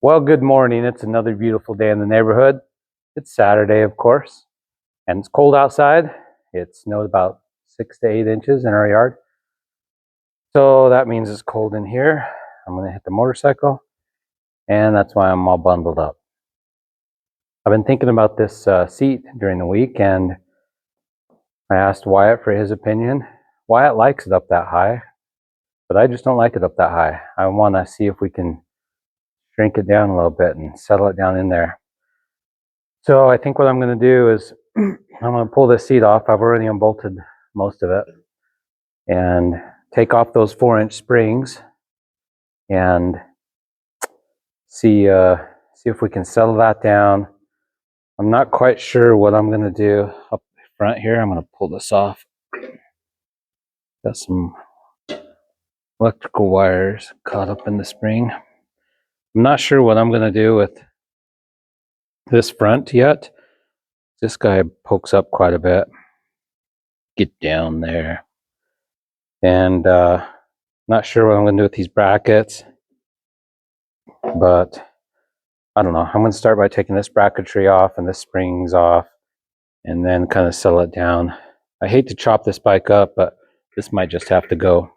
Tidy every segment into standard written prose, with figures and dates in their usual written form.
Well, good morning. It's another beautiful day in the neighborhood. It's Saturday, of course, and it's cold outside. It snowed about 6 to 8 inches in our yard. So that means it's cold in here. I'm going to hit the motorcycle, and that's why I'm all bundled up. I've been thinking about this seat during the week, and I asked Wyatt for his opinion. Wyatt likes it up that high, but I just don't like it up that high. I want to see if we can shrink it down a little bit and settle it down in there. So I think what I'm going to do is I'm going to pull this seat off. I've already unbolted most of it and take off those 4-inch springs and see if we can settle that down. I'm not quite sure what I'm going to do up front here. I'm going to pull this off. Got some electrical wires caught up in the spring. I'm not sure what I'm going to do with this front yet. This guy pokes up quite a bit. Get down there. And not sure what I'm going to do with these brackets, but I don't know. I'm going to start by taking this bracketry off and the springs off and then kind of settle it down. I hate to chop this bike up, but this might just have to go.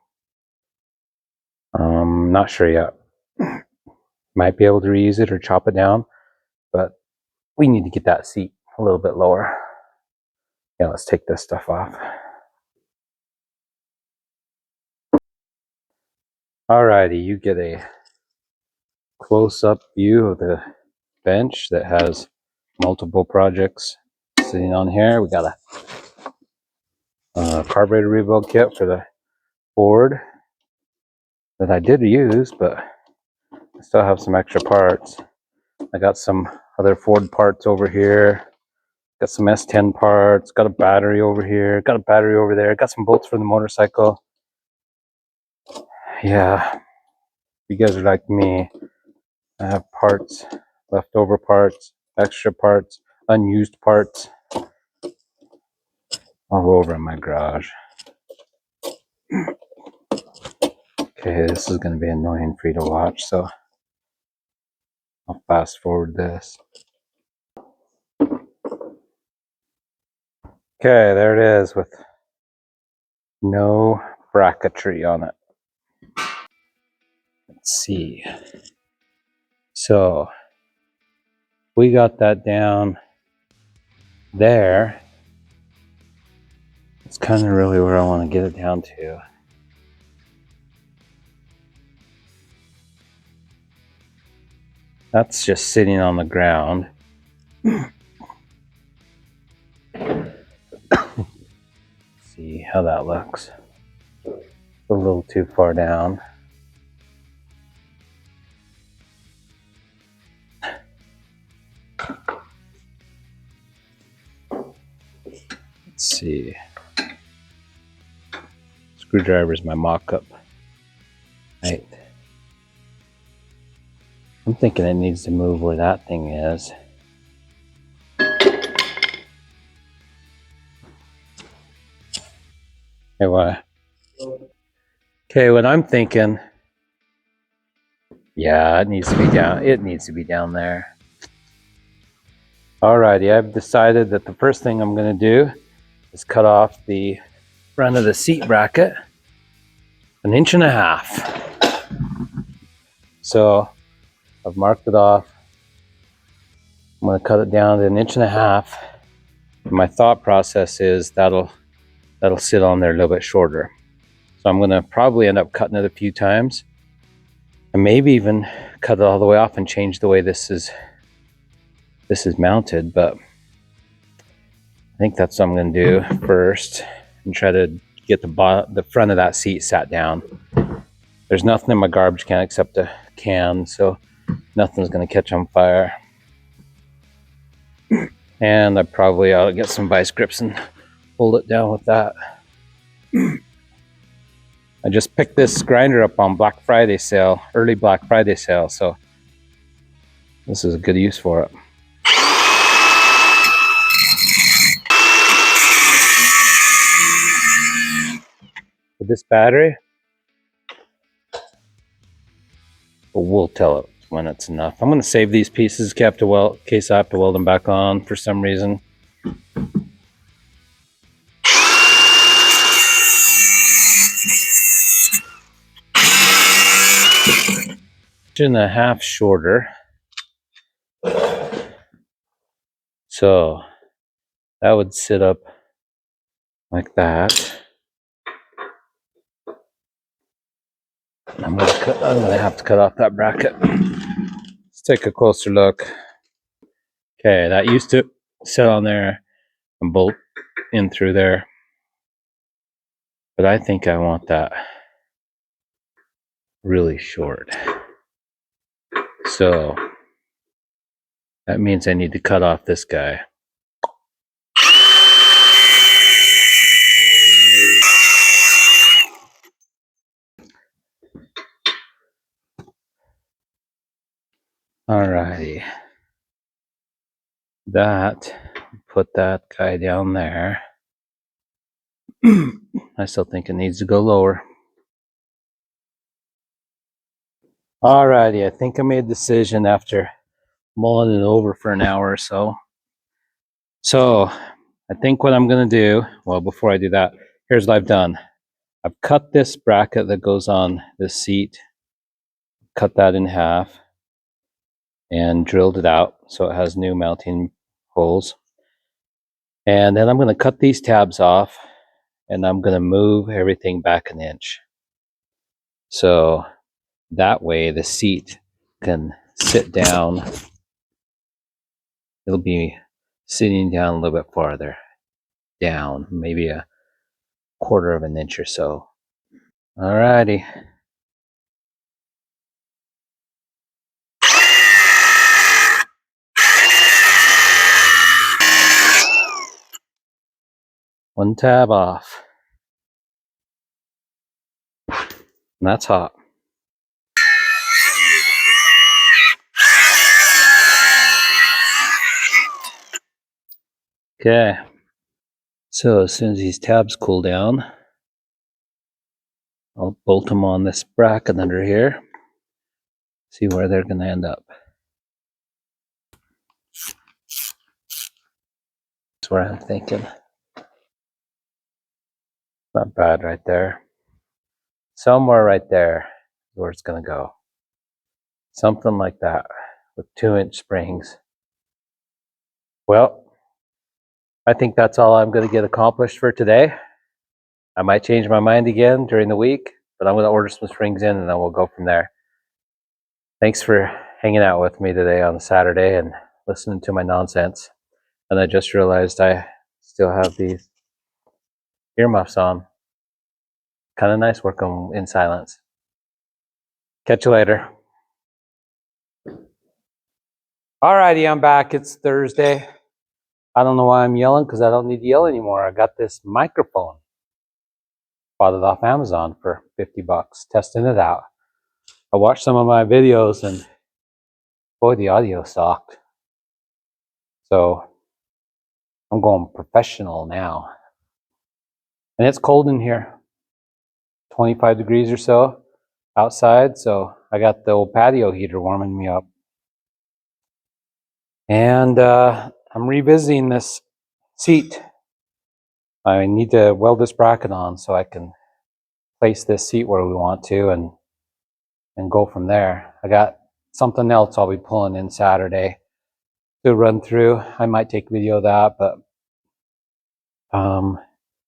Not sure yet. Might be able to reuse it or chop it down, but we need to get that seat a little bit lower. Yeah, let's take this stuff off. Alrighty, you get a close-up view of the bench that has multiple projects sitting on here. We got a carburetor rebuild kit for the Ford that I did use, but I still have some extra parts. I got some other Ford parts over here. Got some S10 parts. Got a battery over here. Got a battery over there. Got some bolts for the motorcycle. Yeah, you guys are like me. I have parts, leftover parts, extra parts, unused parts all over in my garage. Okay, this is going to be annoying for you to watch, so I'll fast forward this. Okay, there it is with no bracketry on it. Let's see. So we got that down there. It's kind of really where I want to get it down to. That's just sitting on the ground. See how that looks. A little too far down. Let's see. Screwdriver is my mock-up. Right. I'm thinking it needs to move where that thing is. Hey, what? Okay, what I'm thinking, yeah, it needs to be down. It needs to be down there. Alrighty, I've decided that the first thing I'm going to do is cut off the front of the seat bracket 1.5 inches. So I've marked it off. I'm going to cut it down to 1.5 inches. My thought process is that'll sit on there a little bit shorter. So I'm going to probably end up cutting it a few times and maybe even cut it all the way off and change the way this is mounted, but I think that's what I'm going to do first and try to get the front of that seat sat down. There's nothing in my garbage can except a can, so nothing's going to catch on fire. And I probably ought to get some vice grips and hold it down with that. I just picked this grinder up on Black Friday sale, early Black Friday sale, so this is a good use for it. With this battery, we'll tell it when it's enough. I'm going to save these pieces in case I have to weld them back on for some reason. And a half shorter. So that would sit up like that. I'm gonna have to cut off that bracket. Let's take a closer look. Okay, that used to sit on there and bolt in through there. But I think I want that really short. So that means I need to cut off this guy. Alrighty. Put that guy down there. I still think it needs to go lower. Alrighty, I think I made a decision after mulling it over for an hour or so. So I think what I'm going to do, well, before I do that, here's what I've done. I've cut this bracket that goes on this seat, cut that in half, and drilled it out so it has new mounting holes. And then I'm going to cut these tabs off, and I'm going to move everything back an inch. So that way the seat can sit down. It'll be sitting down a little bit farther down, maybe a quarter of an inch or so. Alrighty. One tab off. And that's hot. Okay. So as soon as these tabs cool down, I'll bolt them on this bracket under here. See where they're going to end up. That's where I'm thinking. Not bad right there. Somewhere right there is where it's going to go. Something like that with 2-inch springs. Well, I think that's all I'm going to get accomplished for today. I might change my mind again during the week, but I'm going to order some springs in and then we'll go from there. Thanks for hanging out with me today on Saturday and listening to my nonsense. And I just realized I still have these earmuffs on. Kind of nice working in silence. Catch you later. Alrighty, I'm back. It's Thursday. I don't know why I'm yelling because I don't need to yell anymore. I got this microphone. Bought it off Amazon for $50, testing it out. I watched some of my videos and boy, the audio sucked. So I'm going professional now. And it's cold in here, 25 degrees or so outside. So I got the old patio heater warming me up. And I'm revisiting this seat. I need to weld this bracket on so I can place this seat where we want to and go from there. I got something else I'll be pulling in Saturday to run through. I might take video of that, but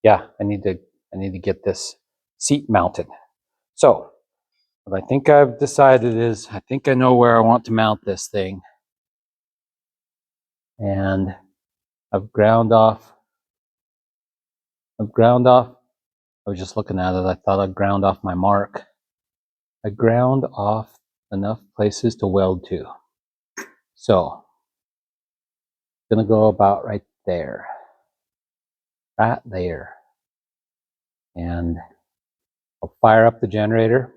yeah, I need to get this seat mounted. So what I think I've decided is I think I know where I want to mount this thing. And I've ground off. I was just looking at it. I thought I'd ground off my mark. I ground off enough places to weld to. So I'm gonna go about right there. Right there. And I'll fire up the generator,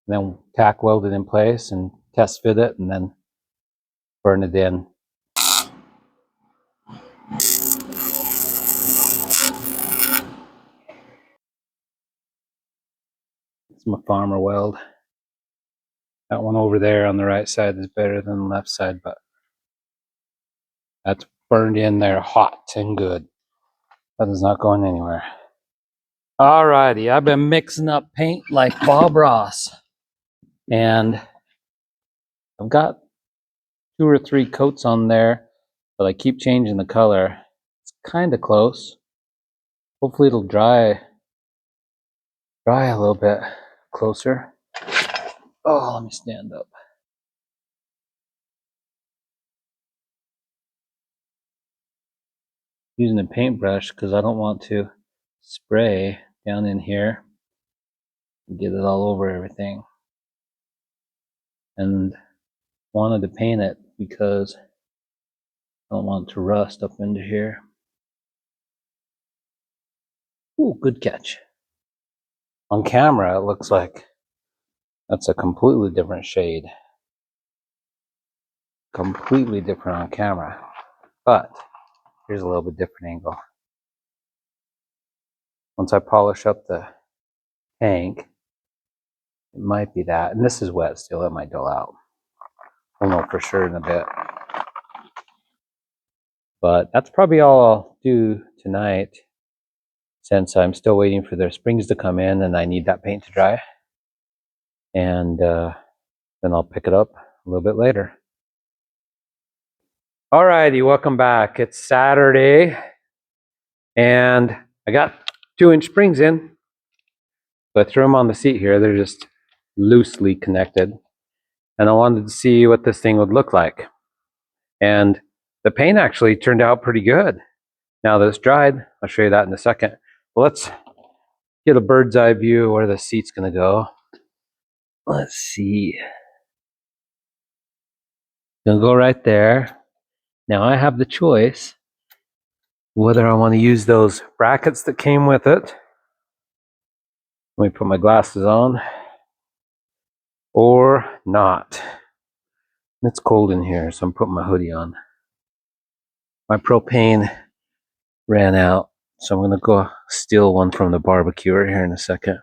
and then tack weld it in place and test fit it and then burn it in. It's my farmer weld. That one over there on the right side is better than the left side, but that's burned in there hot and good. That is not going anywhere. Alrighty, I've been mixing up paint like Bob Ross. And I've got 2 or 3 coats on there, but I keep changing the color. It's kind of close. Hopefully it'll dry a little bit closer. Oh, let me stand up. Using a paintbrush because I don't want to spray down in here and get it all over everything. And wanted to paint it because I don't want it to rust up into here. Ooh, good catch. On camera, it looks like that's a completely different shade. Completely different on camera. But here's a little bit different angle. Once I polish up the tank, it might be that. And this is wet still, it might dull out. We'll know for sure in a bit. But that's probably all I'll do tonight, since I'm still waiting for their springs to come in and I need that paint to dry. And then I'll pick it up a little bit later. Alrighty, welcome back. It's Saturday and I got 2-inch springs in. So I threw them on the seat here. They're just loosely connected. And I wanted to see what this thing would look like. And the paint actually turned out pretty good. Now that it's dried, I'll show you that in a second. But let's get a bird's eye view of where the seat's gonna go. Let's see. Gonna go right there. Now I have the choice whether I want to use those brackets that came with it. Let me put my glasses on. Or not. It's cold in here, so I'm putting my hoodie on. My propane ran out, so I'm gonna go steal one from the barbecuer here in a second.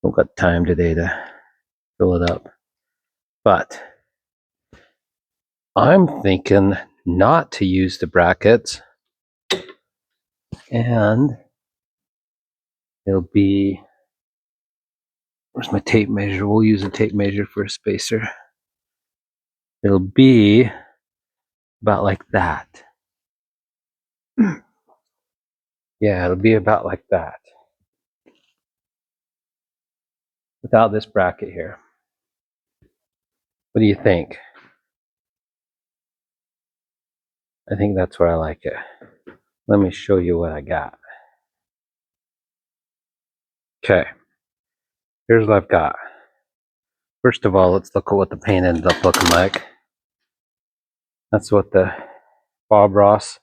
Don't got time today to fill it up. But I'm thinking not to use the brackets, and it'll be, where's my tape measure? We'll use a tape measure for a spacer. It'll be about like that. Yeah, it'll be about like that. Without this bracket here. What do you think? I think that's where I like it. Let me show you what I got. Okay, here's what I've got. First of all, let's look at what the paint ended up looking like. That's what the Bob Ross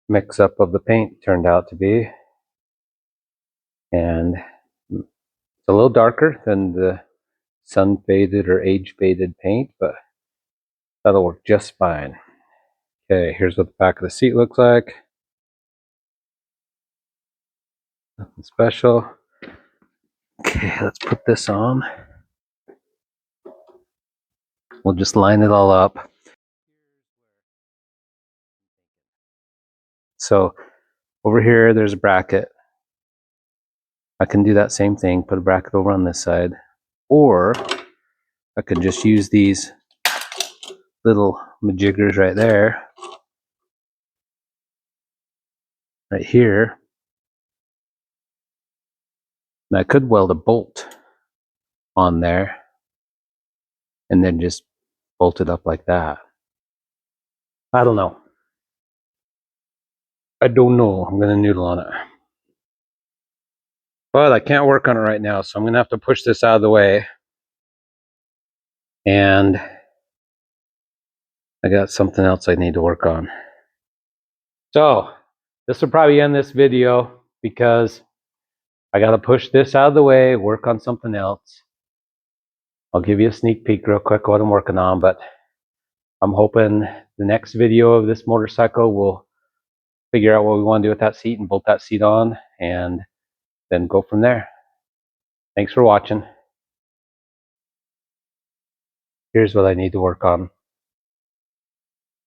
mix-up of the paint turned out to be. And it's a little darker than the sun-faded or age-faded paint, but that'll work just fine. Okay, here's what the back of the seat looks like. Nothing special. Okay, let's put this on. We'll just line it all up. So over here, there's a bracket. I can do that same thing, put a bracket over on this side, or I could just use these little majiggers right there, right here. And I could weld a bolt on there and then just bolt it up like that. I don't know. I'm gonna noodle on it. But I can't work on it right now, so I'm gonna have to push this out of the way. And I got something else I need to work on. So this will probably end this video because I gotta push this out of the way, work on something else. I'll give you a sneak peek real quick what I'm working on, but I'm hoping the next video of this motorcycle will figure out what we want to do with that seat and bolt that seat on and then go from there. Thanks for watching. here's what I need to work on.